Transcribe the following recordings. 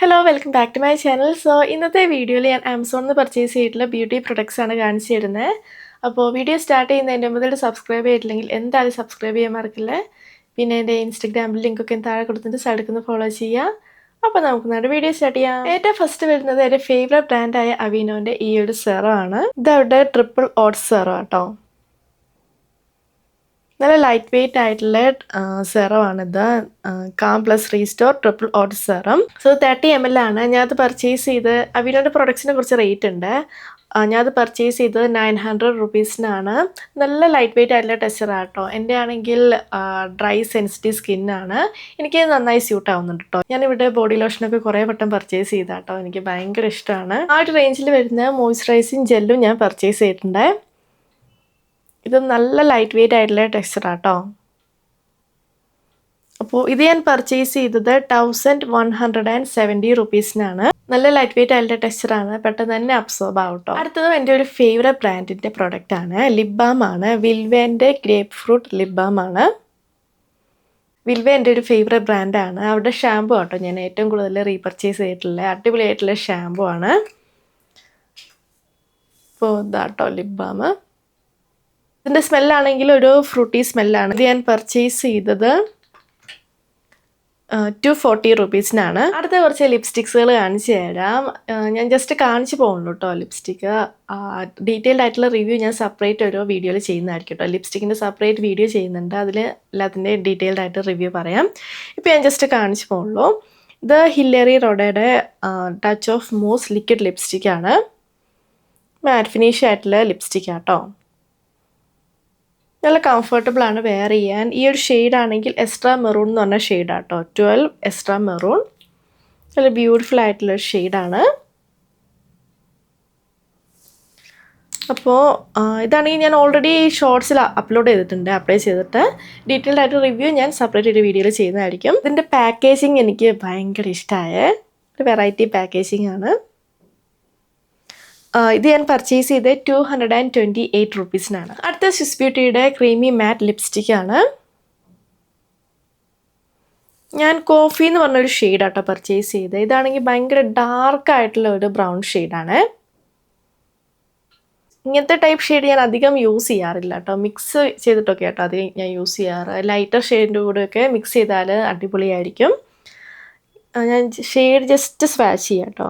Hello welcome back to my channel. ഇന്നത്തെ വീഡിയോയിൽ ഞാൻ ആമസോണിൽ നിന്ന് പർച്ചേസ് ചെയ്തിട്ടുള്ള ബ്യൂട്ടി പ്രൊഡക്ട്സ് ആണ് കാണിച്ചു തരുന്നത്. അപ്പോൾ വീഡിയോ സ്റ്റാർട്ട് ചെയ്യുന്നതിൻ്റെ മുതൽ സബ്സ്ക്രൈബ് ചെയ്തിട്ടില്ലെങ്കിൽ എന്തായാലും സബ്സ്ക്രൈബ് ചെയ്യാൻ മറക്കില്ല. പിന്നെ എൻ്റെ ഇൻസ്റ്റഗ്രാമിൽ ലിങ്കൊക്കെ താഴെ കൊടുത്തിട്ട് സൈഡിൽ ഫോളോ ചെയ്യുക. അപ്പോൾ നമുക്ക് നമ്മുടെ വീഡിയോ സ്റ്റാർട്ട് ചെയ്യാം. ഏറ്റവും ഫസ്റ്റ് വരുന്നത് എൻ്റെ ഫേവറേറ്റ് ബ്രാൻഡായ അവീനോൻ്റെ ഈ ഒരു സെറം ആണ്. ഇത് അവരുടെ ട്രിപ്പിൾ ഓട്സ് സെറം കേട്ടോ. നല്ല ലൈറ്റ് വെയ്റ്റ് ആയിട്ടുള്ള സെറമാണിത്. കാം പ്ലസ് റീസ്റ്റോർ ട്രിപ്പിൾ ഓട്ട് സെറം. 30 ml ആണ്. ഞാനത് പർച്ചേസ് ചെയ്ത് അവീനോൻ്റെ പ്രൊഡക്ട്സിനെ കുറച്ച് റേറ്റ് ഉണ്ട്. ഞാനത് പർച്ചേസ് ചെയ്തത് 900 റുപ്പീസിനാണ്. നല്ല ലൈറ്റ് വെയ്റ്റ് ആയിട്ടുള്ള ടെക്സ്ചറാണ് കേട്ടോ. എൻ്റെ ആണെങ്കിൽ ഡ്രൈ സെൻസിറ്റീവ് സ്കിന്നാണ്. എനിക്ക് നന്നായി സ്യൂട്ട് ആവുന്നുണ്ട് കേട്ടോ. ഞാനിവിടെ ബോഡി ലോഷനൊക്കെ കുറേ വട്ടം പർച്ചേസ് ചെയ്താട്ടോ. എനിക്ക് ഭയങ്കര ഇഷ്ടമാണ്. ആ ഒരു റേഞ്ചിൽ വരുന്ന മോയ്സ്ചറൈസിങ് ജെല്ലും ഞാൻ പർച്ചേസ് ചെയ്തിട്ടുണ്ട്. ഇത് നല്ല ലൈറ്റ് വെയ്റ്റ് ആയിട്ടുള്ള ടെക്സ്ചറാണ് കേട്ടോ. അപ്പോൾ ഇത് ഞാൻ പർച്ചേസ് ചെയ്തത് 1170 റുപ്പീസിനാണ്. നല്ല ലൈറ്റ് വെയ്റ്റ് ആയിട്ടുള്ള ടെക്സ്ചറാണ്. പെട്ടെന്ന് തന്നെ അബ്സോർബ് ആവും കേട്ടോ. അടുത്തത് എൻ്റെ ഒരു ഫേവറേറ്റ് ബ്രാൻഡിൻ്റെ പ്രൊഡക്റ്റ് ആണ്. ലിപ് ബാം ആണ്. വിൽവേൻ്റെ ഗ്രേപ്പ് ഫ്രൂട്ട് ലിപ് ബാം ആണ്. വിൽവേ എൻ്റെ ഒരു ഫേവറേറ്റ് ബ്രാൻഡാണ്. അവരുടെ ഷാമ്പു കേട്ടോ ഞാൻ ഏറ്റവും കൂടുതൽ റീപർച്ചേസ് ചെയ്തിട്ടുള്ള അടിപൊളിയായിട്ടുള്ള ഷാമ്പു ആണ്. അപ്പോൾ ഇതാട്ടോ ലിപ് ബാം. ഇതിൻ്റെ സ്മെല്ലാണെങ്കിൽ ഒരു ഫ്രൂട്ടി സ്മെല്ലാണ്. ഇത് ഞാൻ പർച്ചേസ് ചെയ്തത് 240 റുപ്പീസിനാണ്. അടുത്ത കുറച്ച് ലിപ്സ്റ്റിക്സുകൾ കാണിച്ചു തരാം. ഞാൻ ജസ്റ്റ് കാണിച്ചു പോകുള്ളൂ കേട്ടോ ലിപ്സ്റ്റിക്ക്. ഡീറ്റെയിൽഡ് ആയിട്ടുള്ള റിവ്യൂ ഞാൻ സെപ്പറേറ്റ് ഒരു വീഡിയോയിൽ ചെയ്യുന്നതായിരിക്കും കേട്ടോ. ലിപ്സ്റ്റിക്കിൻ്റെ സെപ്പറേറ്റ് വീഡിയോ ചെയ്യുന്നുണ്ട്. അതിൽ എല്ലാത്തിൻ്റെ ഡീറ്റെയിൽഡ് ആയിട്ട് റിവ്യൂ പറയാം. ഇപ്പോൾ ഞാൻ ജസ്റ്റ് കാണിച്ചു പോകുള്ളൂ. ഇത് ഹില്ലറി റോഡയുടെ ടച്ച് ഓഫ് മൂസ് ലിക്വിഡ് ലിപ്സ്റ്റിക്കാണ്. മാറ്റ് ഫിനിഷ് ആയിട്ടുള്ള ലിപ്സ്റ്റിക്കാണ് കേട്ടോ. നല്ല കംഫർട്ടബിൾ ആണ് വെയർ ചെയ്യാൻ. ഈ ഒരു ഷെയ്ഡാണെങ്കിൽ എക്സ്ട്രാ മെറൂൺ എന്ന് പറഞ്ഞ ഷെയ്ഡാണ് കേട്ടോ. 12 എക്സ്ട്രാ മെറൂൺ. നല്ല ബ്യൂട്ടിഫുൾ ആയിട്ടുള്ളൊരു ഷെയ്ഡാണ്. അപ്പോൾ ഇതാണെങ്കിൽ ഞാൻ ഓൾറെഡി ഷോർട്സിൽ അപ്ലോഡ് ചെയ്തിട്ടുണ്ട്. അപ്ലൈ ചെയ്തിട്ട് ഡീറ്റെയിൽഡ് ആയിട്ട് റിവ്യൂ ഞാൻ സെപ്പറേറ്റ് ഒരു വീഡിയോയിൽ ചെയ്യുന്നതായിരിക്കും. ഇതിൻ്റെ പാക്കേജിങ് എനിക്ക് ഭയങ്കര ഇഷ്ടമായ ഒരു വെറൈറ്റി പാക്കേജിങ് ആണ്. ഇത് ഞാൻ പർച്ചേസ് ചെയ്ത് 228 റുപ്പീസിനാണ്. അടുത്ത സ്വിസ് ബ്യൂട്ടിയുടെ ക്രീമി മാറ്റ് ലിപ്സ്റ്റിക്കാണ്. ഞാൻ കോഫി എന്ന് പറഞ്ഞൊരു ഷെയ്ഡാട്ടോ പർച്ചേസ് ചെയ്തത്. ഇതാണെങ്കിൽ ഭയങ്കര ഡാർക്കായിട്ടുള്ള ഒരു ബ്രൗൺ ഷെയ്ഡാണ്. ഇങ്ങനത്തെ ടൈപ്പ് ഷെയ്ഡ് ഞാൻ അധികം യൂസ് ചെയ്യാറില്ല കേട്ടോ. മിക്സ് ചെയ്തിട്ടൊക്കെ കേട്ടോ അധികം ഞാൻ യൂസ് ചെയ്യാറ്. ലൈറ്റർ ഷെയ്ഡിൻ്റെ കൂടെയൊക്കെ മിക്സ് ചെയ്താൽ അടിപൊളിയായിരിക്കും. ഞാൻ ഷെയ്ഡ് ജസ്റ്റ് സ്വാച്ച് ചെയ്യാം കേട്ടോ.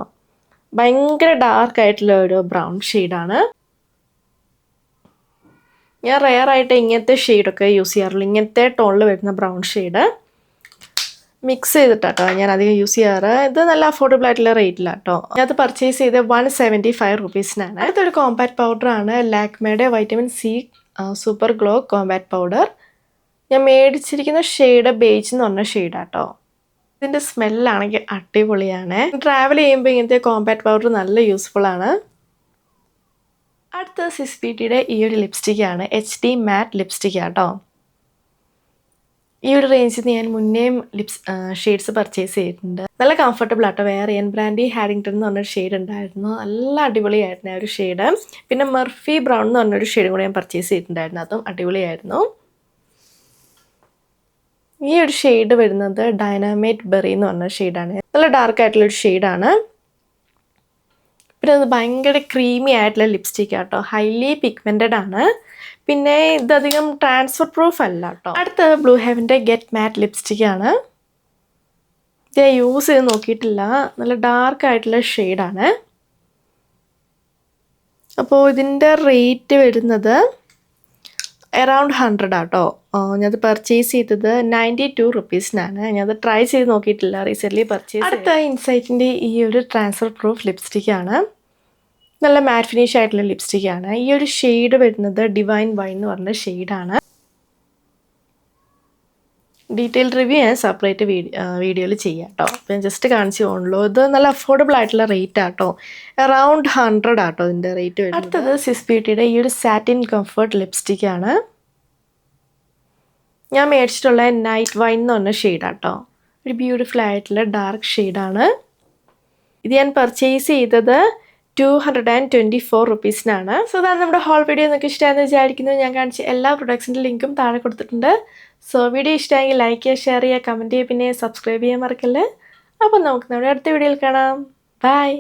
ഭയങ്കര ഡാർക്കായിട്ടുള്ള ഒരു ബ്രൗൺ ഷെയ്ഡാണ്. ഞാൻ റെയറായിട്ട് ഇങ്ങനത്തെ ഷെയ്ഡൊക്കെ യൂസ് ചെയ്യാറുള്ളൂ. ഇങ്ങനത്തെ ടോണിൽ വരുന്ന ബ്രൗൺ ഷെയ്ഡ് മിക്സ് ചെയ്തിട്ടാട്ടോ ഞാൻ അധികം യൂസ് ചെയ്യാറ്. ഇത് നല്ല അഫോർഡബിൾ ആയിട്ടുള്ള റേറ്റിലാട്ടോ. ഞാനത് പർച്ചേസ് ചെയ്ത് 175 റുപ്പീസിനാണ്. അടുത്തൊരു കോമ്പാക്ട് പൗഡറാണ്. ലാക്മേയുടെ vitamin C super glow compact powder. ഞാൻ മേടിച്ചിരിക്കുന്ന ഷെയ്ഡ് ബേജ് എന്ന് പറഞ്ഞ ഷെയ്ഡാട്ടോ. ഇതിൻ്റെ സ്മെല്ലാണെങ്കിൽ അടിപൊളിയാണ്. ട്രാവൽ ചെയ്യുമ്പോൾ ഇങ്ങനത്തെ കോമ്പാക്ട് പൗഡർ നല്ല യൂസ്ഫുൾ ആണ്. അടുത്ത സ്വിസ് ബ്യൂട്ടിയുടെ ഈ ഒരു ലിപ്സ്റ്റിക്കാണ്. HD മാറ്റ് ലിപ്സ്റ്റിക്കാണ് കേട്ടോ. ഈ ഒരു റേഞ്ചിൽ നിന്ന് ഞാൻ മുന്നേയും ഷെയ്ഡ്സ് പർച്ചേസ് ചെയ്തിട്ടുണ്ട്. നല്ല കംഫർട്ടബിൾ ആട്ടോ വെയർ ചെയ്യാൻ. ബ്രാൻഡി ഹാരിങ്ടൺ എന്ന് പറഞ്ഞൊരു ഷെയ്ഡ് ഉണ്ടായിരുന്നു. നല്ല അടിപൊളിയായിരുന്നു ആ ഒരു ഷെയ്ഡ്. പിന്നെ മർഫി ബ്രൗൺ എന്ന് പറഞ്ഞൊരു ഷെയ്ഡും കൂടെ ഞാൻ പർച്ചേസ് ചെയ്തിട്ടുണ്ടായിരുന്നു. അതും അടിപൊളിയായിരുന്നു. ഈ ഒരു ഷെയ്ഡ് വരുന്നത് ഡൈനാമൈറ്റ് ബെറി എന്ന് പറഞ്ഞ ഷെയ്ഡാണ്. നല്ല ഡാർക്ക് ആയിട്ടുള്ളൊരു ഷെയ്ഡാണ്. പിന്നെ അത് ഭയങ്കര ക്രീമി ആയിട്ടുള്ള ലിപ്സ്റ്റിക് ആട്ടോ. ഹൈലി പിഗ്മെൻറ്റഡ് ആണ്. പിന്നെ ഇതധികം ട്രാൻസ്ഫർ പ്രൂഫ് അല്ല കേട്ടോ. അടുത്ത ബ്ലൂ ഹെവൻ്റെ ഗെറ്റ് മാറ്റ് ലിപ്സ്റ്റിക്കാണ്. ഇത് ഞാൻ യൂസ് ചെയ്ത് നോക്കിയിട്ടില്ല. നല്ല ഡാർക്ക് ആയിട്ടുള്ള ഷെയ്ഡാണ്. അപ്പോൾ ഇതിൻ്റെ റേറ്റ് വരുന്നത് അറൗണ്ട് 100 ആട്ടോ. ഞാനത് പർച്ചേസ് ചെയ്തത് 92 റുപ്പീസിനാണ്. ഞാനത് ട്രൈ ചെയ്ത് നോക്കിയിട്ടില്ല. Recently purchase. അടുത്ത ഇൻസൈറ്റിൻ്റെ ഈ ഒരു ട്രാൻസ്ഫർ പ്രൂഫ് ലിപ്സ്റ്റിക്കാണ്. നല്ല മാറ്റ് ഫിനിഷ് ആയിട്ടുള്ള ലിപ്സ്റ്റിക്കാണ്. ഈ ഒരു ഷെയ്ഡ് വരുന്നത് ഡിവൈൻ വൈൻ എന്ന് പറഞ്ഞ ഷെയ്ഡാണ്. ഡീറ്റെയിൽഡ് റിവ്യൂ ഞാൻ സെപ്പറേറ്റ് വീഡിയോയിൽ ചെയ്യാം കേട്ടോ. അപ്പോൾ ഞാൻ ജസ്റ്റ് കാണിച്ചു പോകുള്ളൂ. ഇത് നല്ല അഫോർഡബിൾ ആയിട്ടുള്ള റേറ്റ് ആട്ടോ. അറൗണ്ട് 100 ആട്ടോ ഇതിൻ്റെ റേറ്റ് വരുന്നത്. അടുത്തത് സ്വിസ് ബ്യൂട്ടിയുടെ ഈ ഒരു സാറ്റിൻ കംഫർട്ട് ലിപ്സ്റ്റിക്കാണ്. ഞാൻ മേടിച്ചിട്ടുള്ള നൈറ്റ് വൈൻ എന്ന് പറഞ്ഞ ഷെയ്ഡാട്ടോ. ഒരു ബ്യൂട്ടിഫുൾ ആയിട്ടുള്ള ഡാർക്ക് ഷെയ്ഡാണ്. ഇത് ഞാൻ പർച്ചേസ് ചെയ്തത് 224 റുപ്പീസിനാണ്. അതാണ് നമ്മുടെ ഹോൾ വീഡിയോ നിങ്ങൾക്ക് ഇഷ്ടമാണെന്ന് വിചാരിക്കുന്നു. ഞാൻ കാണിച്ച എല്ലാ പ്രൊഡക്ട്സിൻ്റെ ലിങ്കും താഴെ കൊടുത്തിട്ടുണ്ട്. വീഡിയോ ഇഷ്ടമായെങ്കിൽ ലൈക്ക് ചെയ്യുക, ഷെയർ ചെയ്യുക, കമൻറ്റ് ചെയ്യുക, പിന്നെ സബ്സ്ക്രൈബ് ചെയ്യാൻ മറക്കല്ലേ. അപ്പം നമുക്ക് നമ്മുടെ അടുത്ത വീഡിയോയിൽ കാണാം. ബൈ.